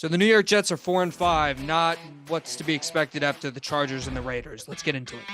So the New York Jets are 4-5, not what's to be expected after the Chargers and the Raiders. Let's get into it.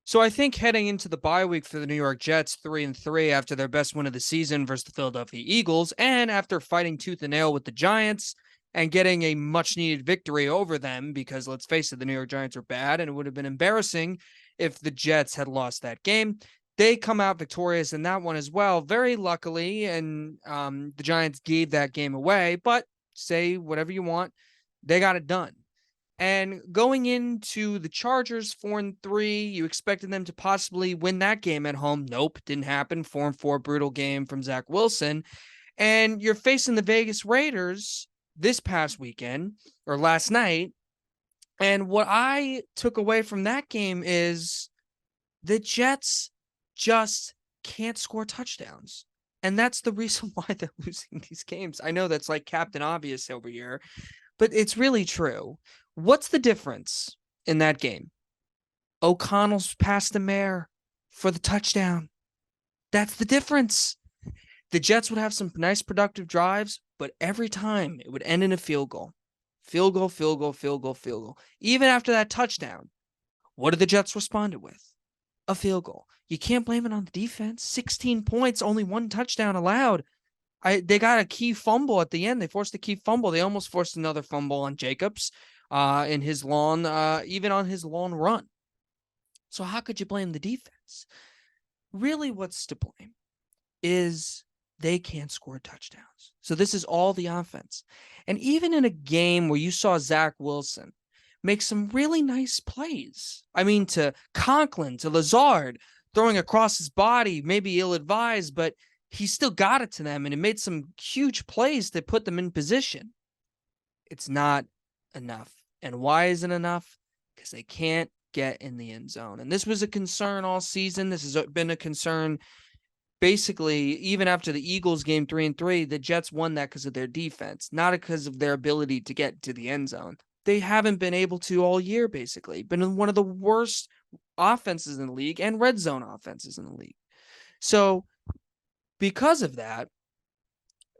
So I think heading into the bye week for the New York Jets, 3-3 after their best win of the season versus the Philadelphia Eagles, and after fighting tooth and nail with the Giants and getting a much-needed victory over them, because let's face it, the New York Giants are bad, and it would have been embarrassing if the Jets had lost that game. They come out victorious in that one as well, very luckily, and the Giants gave that game away, but say whatever you want, they got it done. And going into the Chargers 4-3, you expected them to possibly win that game at home. Nope, didn't happen. 4-4, brutal game from Zach Wilson. And you're facing the Vegas Raiders this past weekend or last night. And what I took away from that game is the Jets just can't score touchdowns. And that's the reason why they're losing these games. I know that's like Captain Obvious over here, but it's really true. What's the difference in that game? O'Connell's passed the mare for the touchdown. That's the difference. The Jets would have some nice productive drives, but every time it would end in a field goal. Field goal, field goal, field goal, field goal. Even after that touchdown, what did the Jets respond with? A field goal. You can't blame it on the defense. 16 points, only one touchdown allowed. They got a key fumble at the end. They forced a key fumble. They almost forced another fumble on Jacobs in his long, even on his long run. So how could you blame the defense? Really, what's to blame is they can't score touchdowns. So this is all the offense. And even in a game where you saw Zach Wilson make some really nice plays, I mean, to Conklin, to Lazard, throwing across his body, maybe ill-advised, but he still got it to them, and it made some huge plays that put them in position. It's not enough. And why isn't it enough? Because they can't get in the end zone. And this was a concern all season. This has been a concern basically even after the Eagles game 3-3. The Jets won that because of their defense, not because of their ability to get to the end zone. They haven't been able to all year, basically. Been one of the worst offenses in the league and red zone offenses in the league. So because of that,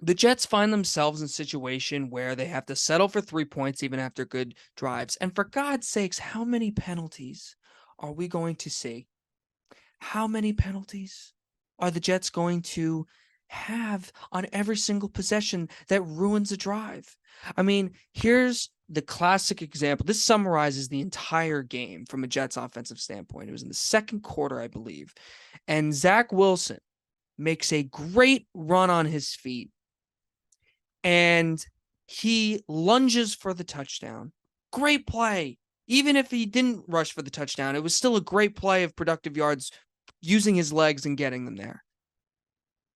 the Jets find themselves in a situation where they have to settle for 3 points even after good drives. And for God's sakes, how many penalties are we going to see? How many penalties are the Jets going to have on every single possession that ruins a drive? I mean, here's the classic example. This summarizes the entire game from a Jets offensive standpoint. It was in the second quarter, I believe. And Zach Wilson makes a great run on his feet, and he lunges for the touchdown. Great play. Even if he didn't rush for the touchdown, it was still a great play of productive yards using his legs and getting them there.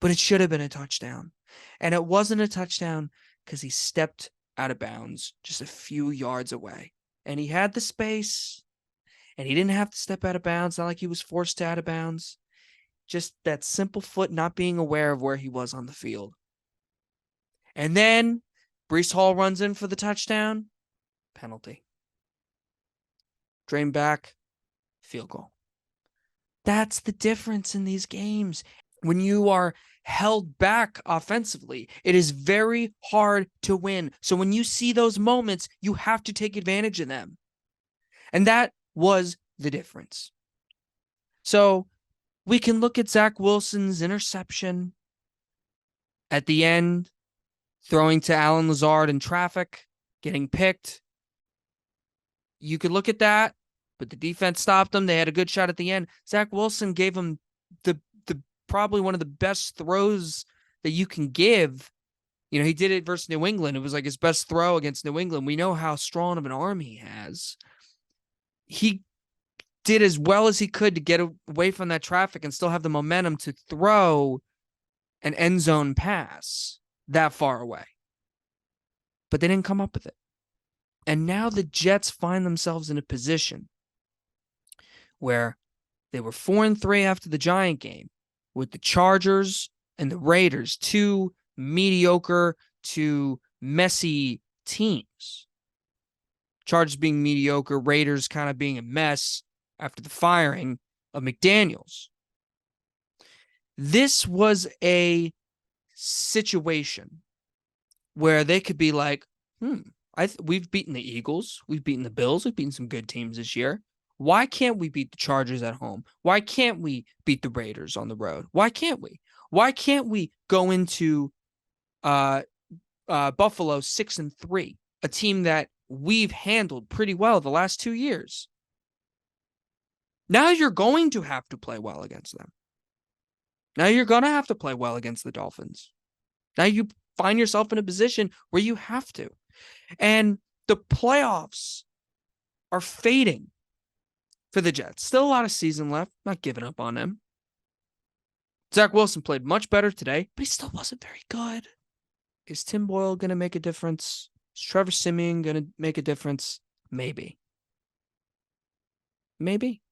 But it should have been a touchdown. And it wasn't a touchdown because he stepped out of bounds just a few yards away. And he had the space, and he didn't have to step out of bounds. Not like he was forced to out of bounds. Just that simple foot not being aware of where he was on the field. And then Breece Hall runs in for the touchdown. Penalty. Drain back. Field goal. That's the difference in these games. When you are held back offensively, it is very hard to win. So when you see those moments, you have to take advantage of them. And that was the difference. So we can look at Zach Wilson's interception at the end, throwing to Alan Lazard in traffic, getting picked. You could look at that, but the defense stopped them. They had a good shot at the end. Zach Wilson gave him the probably one of the best throws that you can give. You know, he did it versus New England. It was like his best throw against New England. We know how strong of an arm he has. He did as well as he could to get away from that traffic and still have the momentum to throw an end zone pass that far away. But they didn't come up with it. And now the Jets find themselves in a position where they were 4-3 after the Giant game, with the Chargers and the Raiders, two mediocre to messy teams. Chargers being mediocre, Raiders kind of being a mess after the firing. of McDaniels. This was a situation where they could be like, we've beaten the Eagles, we've beaten the Bills, we've beaten some good teams this year. Why can't we beat the Chargers at home? Why can't we beat the Raiders on the road? Why can't we? Why can't we go into Buffalo 6-3, a team that we've handled pretty well the last 2 years? Now you're going to have to play well against them. Now you're going to have to play well against the Dolphins. Now you find yourself in a position where you have to. And the playoffs are fading for the Jets. Still a lot of season left. Not giving up on them. Zach Wilson played much better today, but he still wasn't very good. Is Tim Boyle going to make a difference? Is Trevor Siemian going to make a difference? Maybe. Maybe.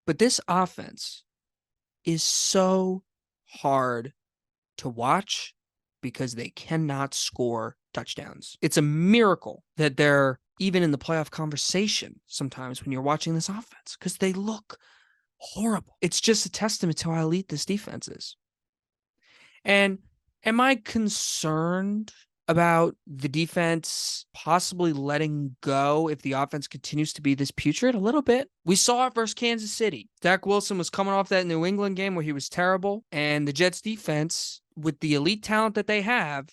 But this offense is so hard to watch because they cannot score touchdowns. It's a miracle that they're even in the playoff conversation sometimes when you're watching this offense because they look horrible. It's just a testament to how elite this defense is. And am I concerned about the defense possibly letting go if the offense continues to be this putrid? A little bit. We saw it versus Kansas City. Zach Wilson was coming off that New England game where he was terrible, and the Jets defense, with the elite talent that they have,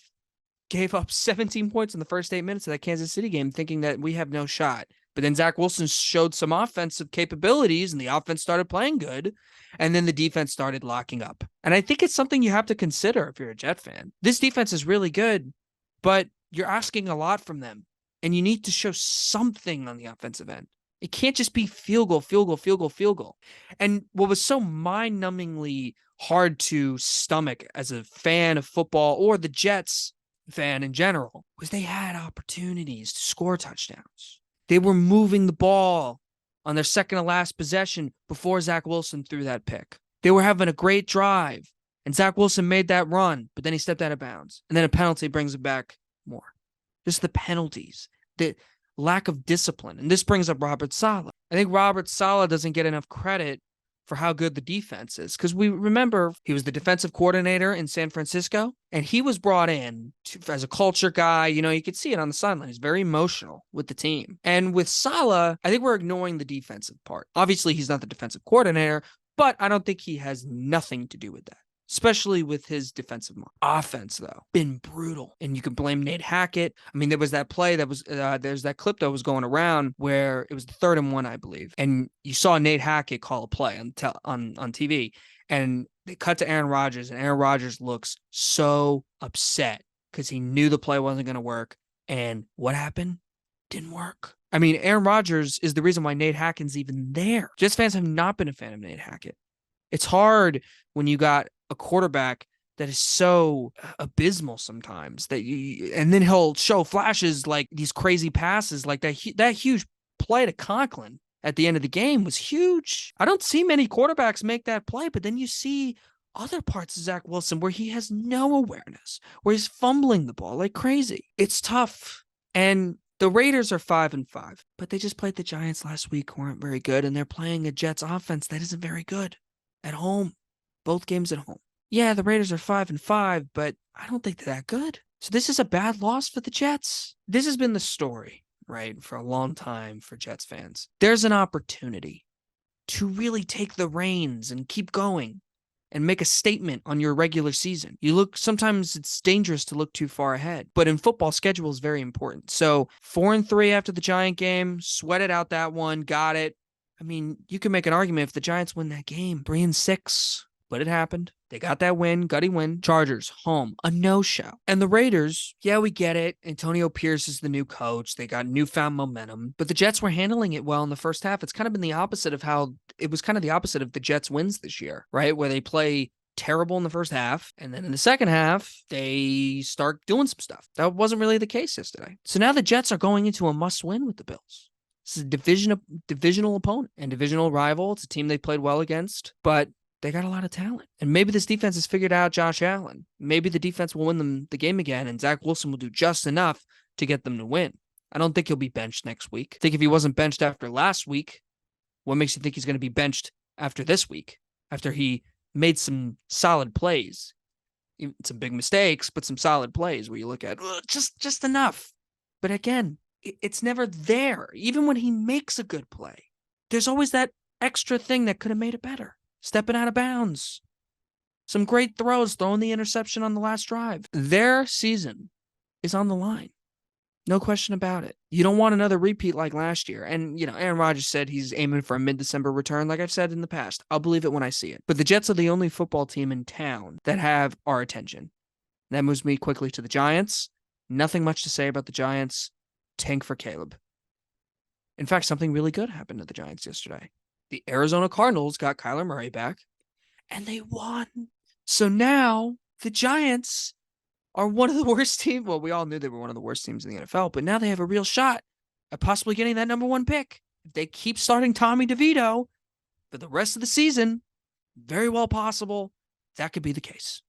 gave up 17 points in the first 8 minutes of that Kansas City game, thinking that we have no shot. But then Zach Wilson showed some offensive capabilities, and the offense started playing good, and then the defense started locking up. And I think it's something you have to consider if you're a Jet fan. This defense is really good, but you're asking a lot from them, and you need to show something on the offensive end. It can't just be field goal, field goal, field goal, field goal. And what was so mind-numbingly hard to stomach as a fan of football or the Jets fan in general was they had opportunities to score touchdowns. They were moving the ball on their second to last possession before Zach Wilson threw that pick. They were having a great drive, and Zach Wilson made that run, but then he stepped out of bounds. And then a penalty brings it back more. Just the penalties, the lack of discipline. And this brings up Robert Saleh. I think Robert Saleh doesn't get enough credit for how good the defense is. Because we remember he was the defensive coordinator in San Francisco, and he was brought in as a culture guy. You know, you could see it on the sideline. He's very emotional with the team. And with Saleh, I think we're ignoring the defensive part. Obviously, he's not the defensive coordinator, but I don't think he has nothing to do with that. Especially with his defensive offense, though, been brutal. And you can blame Nate Hackett. I mean, there was that play that was, there's that clip that was going around where it was the 3rd and 1, I believe. And you saw Nate Hackett call a play on TV. And they cut to Aaron Rodgers, and Aaron Rodgers looks so upset because he knew the play wasn't going to work. And what happened? Didn't work. I mean, Aaron Rodgers is the reason why Nate Hackett's even there. Jets fans have not been a fan of Nate Hackett. It's hard when you got a quarterback that is so abysmal sometimes and then he'll show flashes like these crazy passes, like that huge play to Conklin at the end of the game was huge. I don't see many quarterbacks make that play, but then you see other parts of Zach Wilson where he has no awareness, where he's fumbling the ball like crazy. It's tough. And the Raiders are 5-5, but they just played the Giants last week, who aren't very good, and they're playing a Jets offense that isn't very good at home. Both games at home. Yeah, the Raiders are 5-5, but I don't think they're that good. So this is a bad loss for the Jets. This has been the story, right, for a long time for Jets fans. There's an opportunity to really take the reins and keep going and make a statement on your regular season. Sometimes it's dangerous to look too far ahead, but in football, schedule is very important. So 4-3 after the Giant game, sweated out that one, got it. I mean, you can make an argument if the Giants win that game, 3-6. But it happened. They got that win, gutty win. Chargers, home, a no-show. And the Raiders, yeah, we get it. Antonio Pierce is the new coach. They got newfound momentum. But the Jets were handling it well in the first half. It's kind of been the opposite of the Jets wins this year, right? Where they play terrible in the first half, and then in the second half, they start doing some stuff. That wasn't really the case yesterday. So now the Jets are going into a must-win with the Bills. This is a divisional opponent and divisional rival. It's a team they played well against, but they got a lot of talent. And maybe this defense has figured out Josh Allen. Maybe the defense will win them the game again, and Zach Wilson will do just enough to get them to win. I don't think he'll be benched next week. I think if he wasn't benched after last week, what makes you think he's going to be benched after this week? After he made some solid plays, some big mistakes, but some solid plays where you look at just enough. But again, it's never there. Even when he makes a good play, there's always that extra thing that could have made it better. Stepping out of bounds. Some great throws, throwing the interception on the last drive. Their season is on the line. No question about it. You don't want another repeat like last year. And, Aaron Rodgers said he's aiming for a mid-December return, like I've said in the past. I'll believe it when I see it. But the Jets are the only football team in town that have our attention. That moves me quickly to the Giants. Nothing much to say about the Giants. Tank for Caleb. In fact, something really good happened to the Giants yesterday. The Arizona Cardinals got Kyler Murray back, and they won. So now the Giants are one of the worst teams. Well, we all knew they were one of the worst teams in the NFL, but now they have a real shot at possibly getting that number 1 pick. If they keep starting Tommy DeVito for the rest of the season, very well possible that could be the case.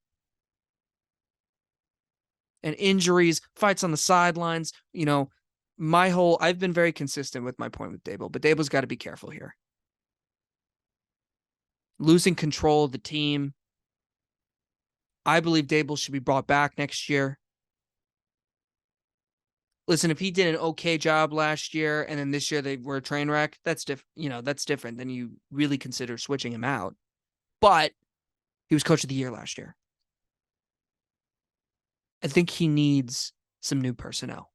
And injuries, fights on the sidelines, I've been very consistent with my point with Dable, but Dable's got to be careful here. Losing control of the team. I believe Dable should be brought back next year. Listen, if he did an okay job last year and then this year they were a train wreck, that's different. That's different. Then you really consider switching him out. But he was coach of the year last year. I think he needs some new personnel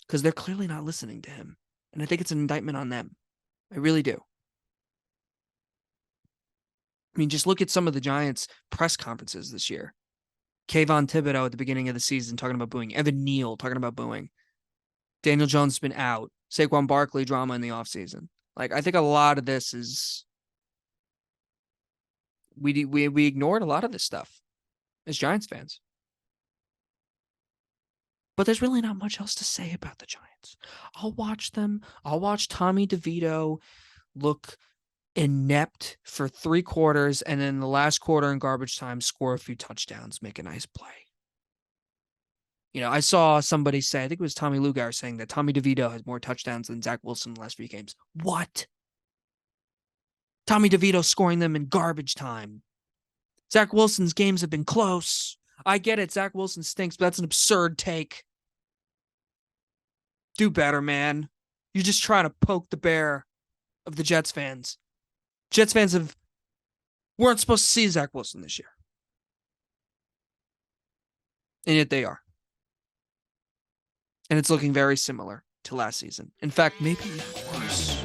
because they're clearly not listening to him. And I think it's an indictment on them. I really do. I mean, just look at some of the Giants' press conferences this year. Kayvon Thibodeau at the beginning of the season talking about booing. Evan Neal talking about booing. Daniel Jones has been out. Saquon Barkley drama in the offseason. I think a lot of this is we ignored a lot of this stuff as Giants fans. But there's really not much else to say about the Giants. I'll watch them. I'll watch Tommy DeVito look inept for 3 quarters, and then the last quarter in garbage time, score a few touchdowns, make a nice play. I saw somebody say, I think it was Tommy Lugar saying that Tommy DeVito has more touchdowns than Zach Wilson in the last few games. What? Tommy DeVito scoring them in garbage time. Zach Wilson's games have been close. I get it. Zach Wilson stinks, but that's an absurd take. Do better, man. You're just trying to poke the bear of the Jets fans. Jets fans weren't supposed to see Zach Wilson this year. And yet they are. And it's looking very similar to last season. In fact, maybe even worse.